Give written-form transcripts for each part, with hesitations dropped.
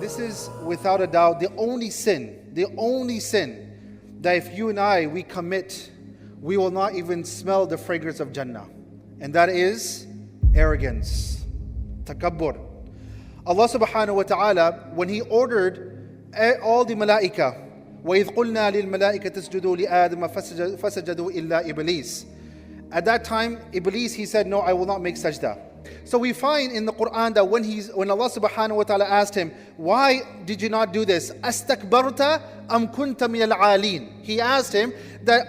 This is without a doubt the only sin that if you and I, we commit, we will not even smell the fragrance of Jannah. And that is arrogance, takabbur. Allah subhanahu wa ta'ala, when He ordered all the malaika, وَإِذْ قُلْنَا لِلْمَلَائِكَةِ اسْجُدُوا لِآدَمَ فَسَجَدُوا إِلَّا إِبْلِيسَ. At that time, Iblis, he said, no, I will not make sajda. So we find in the Quran that when Allah subhanahu wa ta'ala asked him, why did you not do this? أَسْتَكْبَرْتَ أَمْ كُنْتَ مِنَ الْعَالِينَ. He asked him that,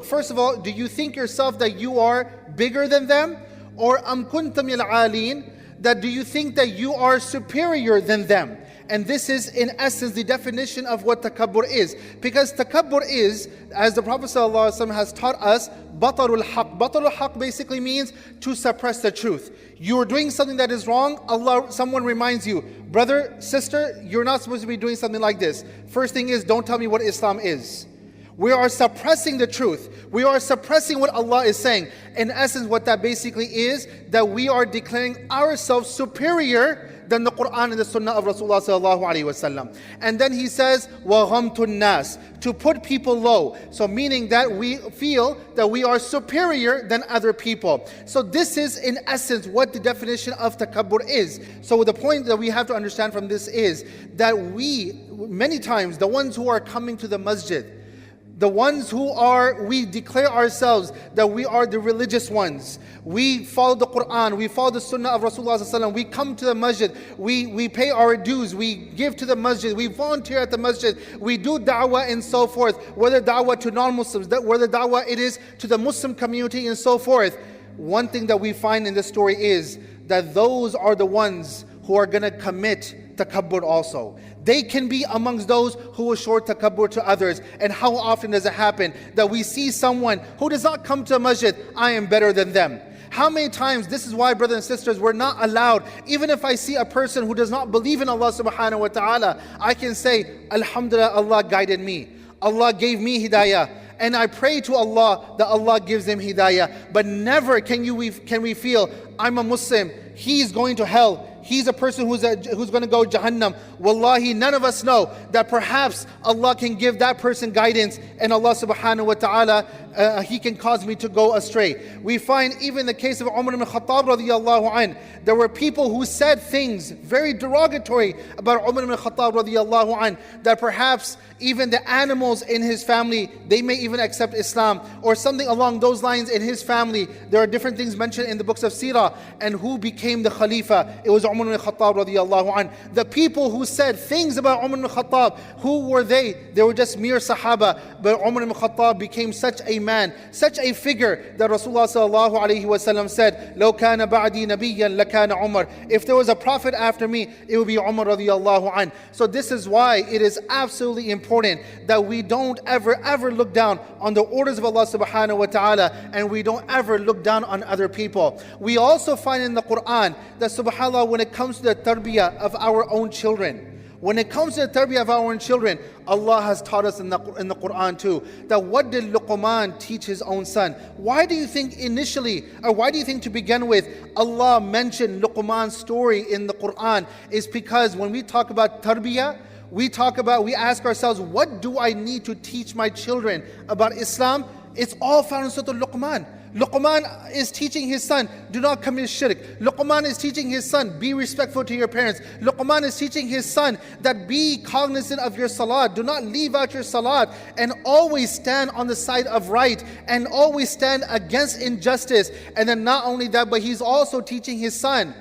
first of all, do you think yourself that you are bigger than them? Or أَمْ كُنْتَ مِنَ الْعَالِينَ, that do you think that you are superior than them? And this is in essence the definition of what takabbur is. Because takabbur is, as the Prophet ﷺ has taught us, batarul haq. Batarul haq basically means to suppress the truth. You are doing something that is wrong, someone reminds you, brother, sister, you're not supposed to be doing something like this. First thing is, don't tell me what Islam is. We are suppressing the truth. We are suppressing what Allah is saying. In essence, what that basically is, that we are declaring ourselves superior than the Quran and the Sunnah of Rasulullah sallallahu alaihi wasallam. And then He says, وَغَمْتُ النَّاسِ, to put people low. So meaning that we feel that we are superior than other people. So this is in essence what the definition of takabbur is. So the point that we have to understand from this is that many times, the ones who are coming to the masjid, the ones we declare ourselves that we are the religious ones. We follow the Quran, we follow the Sunnah of Rasulullah sallallahu alaihi wasallam. We come to the masjid, we pay our dues, we give to the masjid, we volunteer at the masjid, we do da'wah and so forth. Whether da'wah to non-Muslims, whether da'wah it is to the Muslim community and so forth. One thing that we find in this story is that those are the ones who are going to commit takabbur also. They can be amongst those who will show takabbur to others. And how often does it happen that we see someone who does not come to a masjid, I am better than them. How many times, this is why brothers and sisters, we're not allowed, even if I see a person who does not believe in Allah subhanahu wa ta'ala, I can say, Alhamdulillah, Allah guided me. Allah gave me hidayah. And I pray to Allah that Allah gives them hidayah. But never can we feel, I'm a Muslim, he's going to hell, he's a person who's going to go Jahannam. Wallahi, none of us know that perhaps Allah can give that person guidance, and Allah subhanahu wa ta'ala, He can cause me to go astray. We find even the case of Umar ibn Khattab radiyallahu anh, there were people who said things very derogatory about Umar ibn Khattab radiyallahu anh, that perhaps even the animals in his family, they may even accept Islam, or something along those lines in his family. There are different things mentioned in the books of Sirah. And who became the Khalifa? It was Umar ibn Khattab radiyallahu anh. The people who said things about Umar ibn Khattab, who were they? They were just mere Sahaba. But Umar ibn Khattab became such a man, such a figure, that Rasulullah sallallahu alaihi wasallam said, لَوْ كَانَ بَعْدِي نَبِيًّا لَكَانَ عُمَرٍ. If there was a prophet after me, it would be Umar radiyallahu anh. So this is why it is absolutely important that we don't ever look down on the orders of Allah subhanahu wa ta'ala, and we don't ever look down on other people. We also find in the Quran that subhanAllah, when it comes to the tarbiyah of our own children, Allah has taught us in the Quran too, that what did Luqman teach his own son? Why do you think to begin with, Allah mentioned Luqman's story in the Quran? Is because when we talk about tarbiyah, we ask ourselves, what do I need to teach my children about Islam? It's all found in Surah Luqman. Luqman is teaching his son, do not commit shirk. Luqman is teaching his son, be respectful to your parents. Luqman is teaching his son that be cognizant of your salat. Do not leave out your salat, and always stand on the side of right, and always stand against injustice. And then not only that, but he's also teaching his son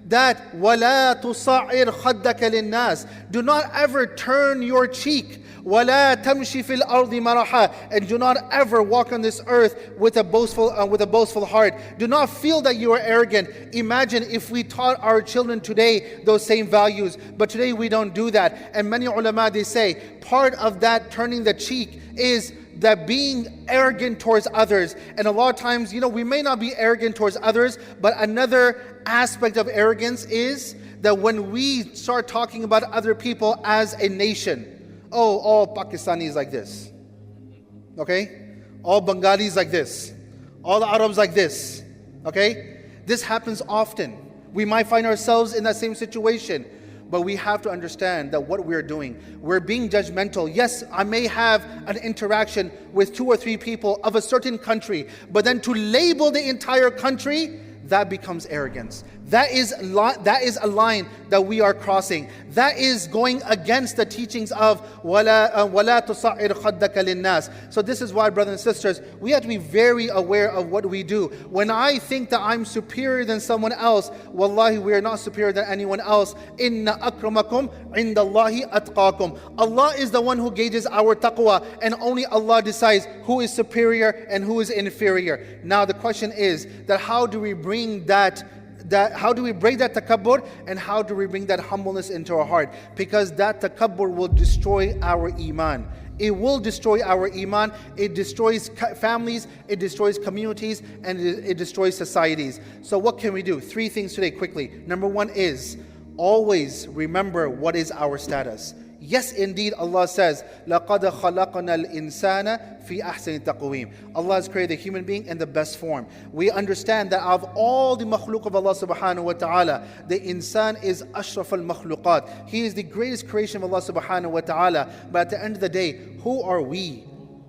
that وَلَا تُصَعِّرْ خَدَّكَ لِلنَّاسِ, do not ever turn your cheek. وَلَا تَمْشِ فِي الْأَرْضِ مَرَحًا, and do not ever walk on this earth with a boastful heart. Do not feel that you are arrogant. Imagine if we taught our children today those same values, but today we don't do that. And many ulama, they say part of that turning the cheek is that being arrogant towards others. And a lot of times, we may not be arrogant towards others, but another aspect of arrogance is that when we start talking about other people as a nation, all Pakistanis like this, okay? All Bengalis like this, all Arabs like this, okay? This happens often. We might find ourselves in that same situation. But we have to understand that what we're doing, we're being judgmental. Yes, I may have an interaction with 2 or 3 people of a certain country, but then to label the entire country, that becomes arrogance. That is a line that we are crossing. That is going against the teachings of وَلَا تُصَعِّرْ خَدَّكَ لِلنَّاسِ. So this is why, brothers and sisters, we have to be very aware of what we do. When I think that I'm superior than someone else, wallahi, we are not superior than anyone else. إِنَّ أَكْرَمَكُمْ عِنْدَ اللَّهِ أَتْقَاكُمْ. Allah is the one who gauges our taqwa, and only Allah decides who is superior and who is inferior. Now the question is that how do we bring how do we break that takabbur, and how do we bring that humbleness into our heart? Because that takabbur will destroy our iman. It will destroy our iman. It destroys families, it destroys communities, and it destroys societies. So what can we do? 3 things today quickly. Number 1 is always remember what is our status. Yes, indeed, Allah says, لَقَدْ خَلَقْنَا الْإِنسَانَ فِي أَحْسَنِ تَقْوِيمٍ. Allah has created the human being in the best form. We understand that of all the makhluk of Allah subhanahu wa ta'ala, the insan is ashraf al-makhluqat. He is the greatest creation of Allah subhanahu wa ta'ala. But at the end of the day, who are we?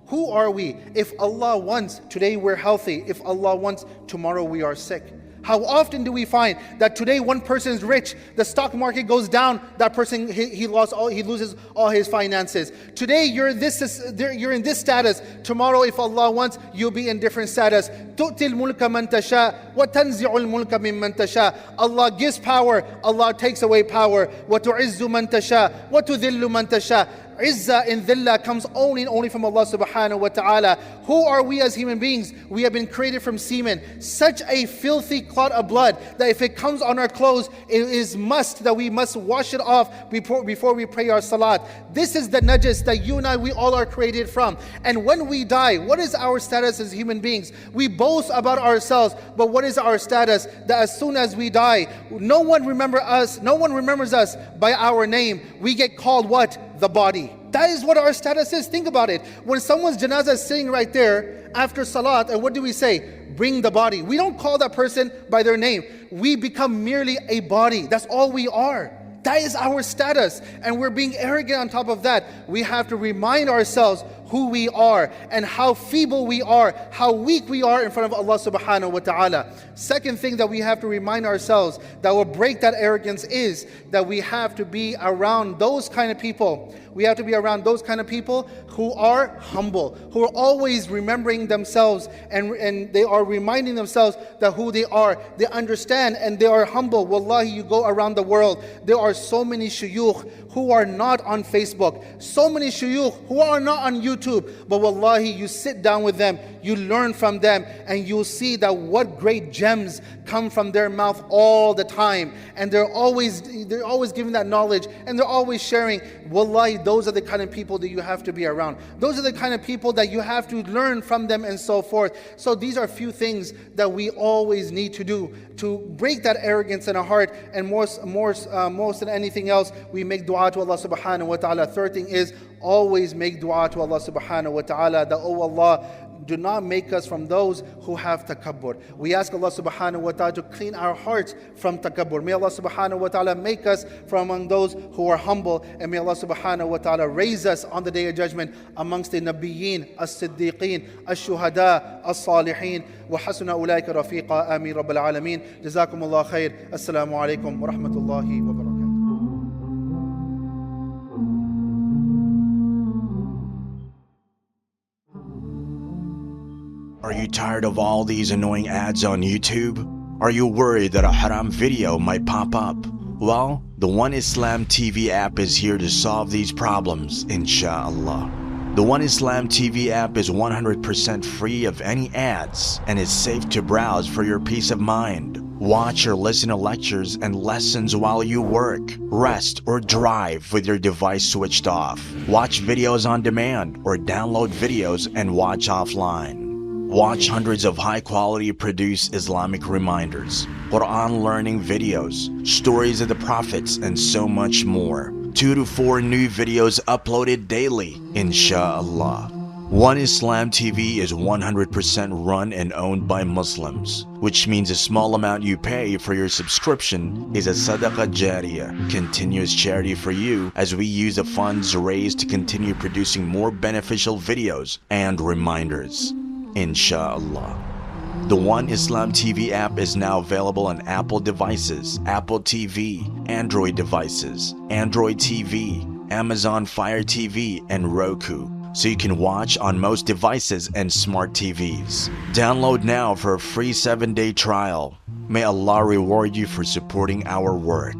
Who are we? If Allah wants, today we're healthy. If Allah wants, tomorrow we are sick. How often do we find that today one person is rich, the stock market goes down, that person he loses all his finances. Today you're in this status. Tomorrow, if Allah wants, you'll be in different status. تُؤْتِي الْمُلْكَ مَنْ تَشَاءُ وَتَنْزِعُ الْمُلْكَ مِمَّنْ تَشَاءُ. Allah gives power, Allah takes away power. وَتُعِزُّ مَنْ تَشَاءُ وَتُذِلُّ مَنْ تَشَاءُ. Izzah and dhillah comes only from Allah subhanahu wa ta'ala. Who are we as human beings? We have been created from semen, such a filthy clot of blood that if it comes on our clothes, it is must that we must wash it off before we pray our salat. This is the najis that you and I, we all are created from. And when we die, what is our status as human beings? We boast about ourselves, but what is our status? That as soon as we die, no one remembers us by our name. We get called what? The body. That is what our status is. Think about it. When someone's janazah is sitting right there after salat, and what do we say? Bring the body. We don't call that person by their name. We become merely a body. That's all we are. That is our status. And we're being arrogant on top of that. We have to remind ourselves who we are and how feeble we are, how weak we are in front of Allah subhanahu wa ta'ala. Second thing that we have to remind ourselves that will break that arrogance is that we have to be around those kind of people. We have to be around those kind of people who are humble, who are always remembering themselves and they are reminding themselves that who they are. They understand and they are humble. Wallahi, you go around the world, there are so many shuyukh who are not on Facebook, so many shuyukh who are not on YouTube, but wallahi, you sit down with them, you learn from them, and you'll see that what great gems come from their mouth all the time, and they're always giving that knowledge, and they're always sharing. Wallahi, those are the kind of people that you have to be around. Those are the kind of people that you have to learn from them, and so forth. So these are a few things that we always need to do to break that arrogance in our heart, and most than anything else, we make dua to Allah subhanahu wa ta'ala. Third thing is always make dua to Allah subhanahu wa ta'ala that, oh Allah, do not make us from those who have takabbur. We ask Allah subhanahu wa ta'ala to clean our hearts from takabbur. May Allah subhanahu wa ta'ala make us from among those who are humble, and may Allah subhanahu wa ta'ala raise us on the day of judgment amongst the nabiyyin, as-siddiqeen, as-shuhada, as-salihin, wa hasuna ulaika rafiqa. Ameen Rabbil Alameen. Jazakumullah khair. Assalamu alaikum wa rahmatullahi wa barakatuh. Are you tired of all these annoying ads on YouTube? Are you worried that a haram video might pop up? Well, the One Islam TV app is here to solve these problems, inshallah. The One Islam TV app is 100% free of any ads and is safe to browse for your peace of mind. Watch or listen to lectures and lessons while you work, rest, or drive with your device switched off. Watch videos on demand or download videos and watch offline. Watch hundreds of high-quality produced Islamic reminders, Quran learning videos, stories of the prophets, and so much more. 2 to 4 new videos uploaded daily, inshallah. One Islam TV is 100% run and owned by Muslims, which means a small amount you pay for your subscription is a SADAQAH JARIYAH, continuous charity for you, as we use the funds raised to continue producing more beneficial videos and reminders, inshallah. The One Islam TV app is now available on Apple devices, Apple TV, Android devices, Android TV, Amazon Fire TV, and Roku, so you can watch on most devices and smart TVs. Download now for a free 7-day trial. May Allah reward you for supporting our work.